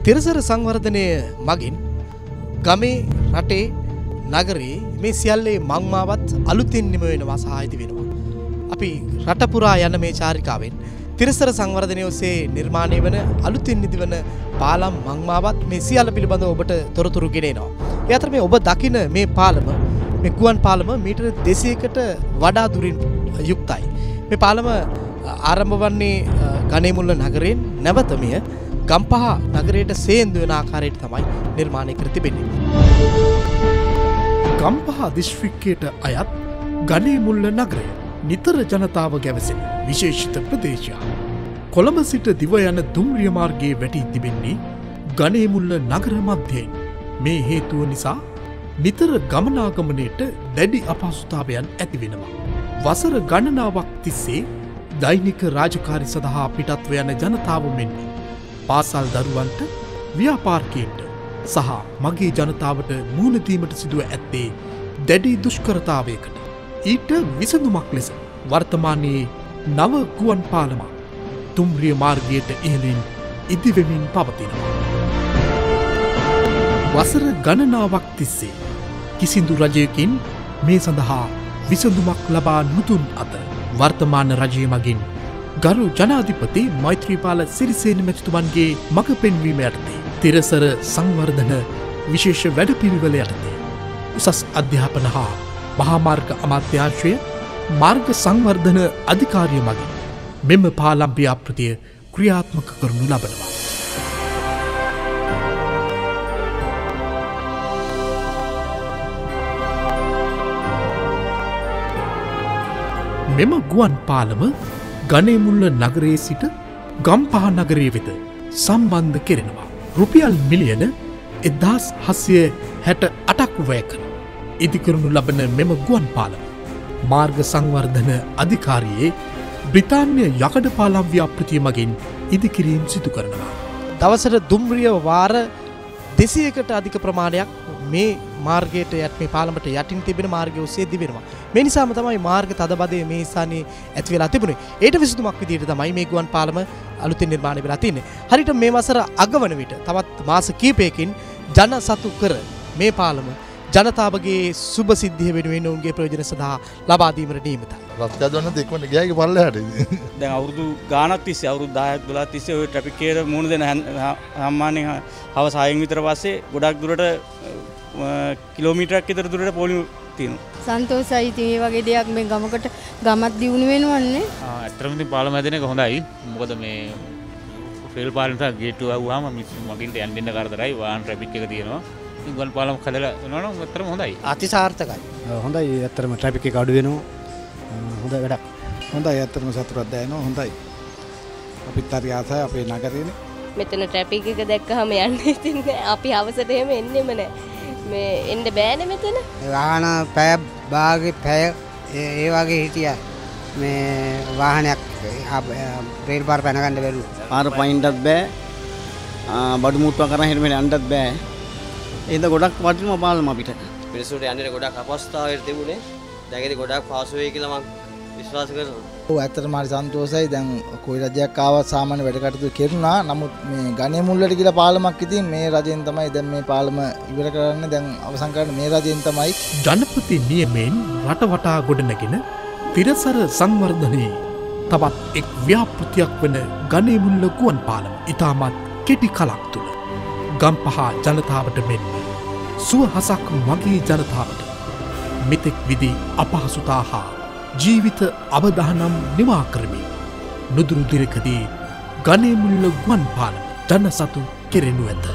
තිරසර සංවර්ධනය මගින් ගමේ රටේ නගරේ මේ සියල්ලේ මංමාවත් අලුතින් නිම වෙනවා සහ ඉදි වෙනවා. අපි රට පුරා යන මේ චාරිකාවෙන් තිරසර සංවර්ධනය ඔස්සේ නිර්මාණය වන අලුතින් නිදිවන පාලම් මංමාවත් මේ සියල්ල පිළිබඳව ඔබට තොරතුරු ගෙනෙනවා. ඒ අතර මේ ඔබ දකින මේ පාලම මේ ගුවන් පාලම මීටර 200කට වඩා දුරින් යුක්තයි. මේ පාලම ආරම්භ වන්නේ ගණේමුල්ල නගරයෙන් නැවත මෙය ගම්පහ නගරයට සේන්දු වෙන ආකාරයට තමයි නිර්මාණය කර තිබෙන්නේ. ගම්පහ දිස්ත්‍රික්කයට අයත් ගණේමුල්ල නගරය නිතර ජනතාව ගැවසෙන විශේෂිත ප්‍රදේශයක්. කොළඹ සිට දිව යන දුම්රිය මාර්ගයේ වැටී තිබෙන්නේ ගණේමුල්ල නගර මැදයෙන්. මේ හේතුව නිසා නිතර ගමනාගමනයට දැඩි අපහසුතාවයන් ඇති වෙනවා. වසර ගණනාවක් තිස්සේ දෛනික රාජකාරි සඳහා පිටත්ව යන ජනතාව මෙන්ම පාසල් දරුවන්ට ව්‍යාපාරිකයන්ට සහ මගේ ජනතාවට මුහුණ දීමට සිදුව ඇත්තේ දැඩි දුෂ්කරතාවයකට. ඊට විසඳුමක් ලෙස වර්තමානයේ නව ගුවන් පාලම දුම්රිය මාර්ගයට ඉහළින් ඉදිවෙමින් පවතිනවා. වසර ගණනාවක් තිස්සේ කිසිදු රජයකින් මේ සඳහා විසඳුමක් ලබා නුදුන් අතර වර්තමාන රජය මගින් ගරු ජනාධිපති මෛත්‍රීපාල සිරිසේන මැතිතුමන්ගේ මඟ පෙන්වීම යටතේ තිරසර සංවර්ධන විශේෂ වැඩපිළිවෙල යටතේ උසස් අධ්‍යාපන හා මහාමාර්ග අමාත්‍යාංශය මාර්ග සංවර්ධන අධිකාරිය මගින් මෙම පාලම් ව්‍යාපෘතිය ක්‍රියාත්මක කරනු ලබනවා. මෙම ගුවන් පාලම ගණේමුල්ල නගරයේ සිට ගම්පහ නගරයේ වෙත සම්බන්ධ කෙරෙනවා. රුපියල් මිලියන 1768ක් වැය කර ඉදිකරනු ලබන මෙම ගුවන් පාලම මාර්ග සංවර්ධන අධිකාරියේ බ්‍රිතාන්‍ය යකඩ පාලම් ව්‍යාපෘතිය මගින් ඉදිකිරීම් සිදු කරනවා. දවසට දුම්රිය වාර 200කට අධික ප්‍රමාණයක් මේ මාර්ගයට මේ පාලමට යටින් තිබෙන මාර්ගය ඔස්සේ දිවෙනවා. මේ නිසාම තමයි මාර්ග තදබදය මේ ස්ථානයේ ඇති වෙලා තිබුණේ. ඒට විසඳුමක් විදිහට තමයි මේ ගුවන් පාලම අලුතින් නිර්මාණය වෙලා තින්නේ. හරියට මේ වසර අගවන විට තවත් මාස කිහිපයකින් ජන සතු කර මේ පාලම ජනතාවගේ සුබ සිද්ධිය වෙනුවෙන් ඔවුන්ගේ ප්‍රයෝජන සඳහා ලබා දීමට නියමිතයි. රස්තිය දොන්න දෙකම ගියාගේ පල්ලෙහාට. දැන් අවුරුදු ගාණක් තිස්සේ අවුරුදු 10ක් 12ක් තිස්සේ ওই ට්‍රැෆික් එකට මුහුණ දෙන සාමාන්‍යයෙන් හවස 6න් විතර පස්සේ ගොඩක් දුරට කිලෝමීටරයක් විතර දුරට පොලිම තියෙනවා. සන්තෝෂයි ඉතින් මේ වගේ දෙයක් මේ ගමකට ගමත් දියුණු වෙනවන්නේ. ඇත්තටම ඉතින් පාලම හැදෙන එක හොඳයි. මොකද මේ රේල් පාලමට ගේට්ටුව ආවම මගින්ට යන්න දෙන්න කරදරයි වාහන ට්‍රැෆික් එක තියෙනවා. ඉතින් ගුවන් පාලම හදලා යනවනම් ඇත්තටම හොඳයි. අතිසාර්ථකයි. හොඳයි ඇත්තටම ට්‍රැෆික් එක අඩු වෙනවා. හොඳ වැඩක්. හොඳයි ඇත්තටම සතුටක් දැනෙනවා. හොඳයි. අපිත් හරි ආසයි අපේ නගරේනේ. මෙතන ට්‍රැෆික් එක දැක්කහම යන්නේ ඉතින් අපි හවසට එහෙම එන්නෙම නැහැ. මේ එන්න බෑනේ මෙතන. වාහන පැය භාගේ පැය ඒ වගේ හිටියා. මේ වාහනයක් රේල් පාර පැන ගන්න බැරුව. පාර පයින්ටත් බෑ. බඩු මුට්ටුව කරන් හිටගෙන යන්නත් බෑ. ඒද ගොඩක් වටිනවා පාලම අපිට. මිනිස්සුන්ට යන්නේ ගොඩක් අපහසුතාවයකට තිබුණේ. දැන් ඉතින් ගොඩක් පාසු වෙයි කියලා මම විශ්වාස කරනවා. ඔව් ඇත්තටම හරි සන්තෝෂයි. දැන් කොයි රජයක් ආවත් සාමාන්‍ය වැඩ කටයුතු කෙරුණා. නමුත් මේ ගණේමුල්ලට කියලා පාලමක් ඉතින් මේ රජෙන් තමයි දැන් මේ පාලම ඉවර කරන්නේ. දැන් අවසන් කරන්නේ මේ රජෙන් තමයි. ජනපති නියමයෙන් රට වටා ගොඩනගෙන තිරසර සංවර්ධනයේ තවත් එක් ව්‍යාපෘතියක් වන ගණේමුල්ල ගුවන් පාලම ඉතාමත් කෙටි කලක් තුළ ගම්පහ ජනතාවට මෙන්ම සුවහසක් මගේ ජනතාවට මෙතෙක් විදි අපහසුතා හා ජීවිත අවදානම් නිවා කරමින් නුදුරු දිරකදී ගණේමුල්ල ගුවන් පාලම ජන සතු කෙරෙනු ඇත.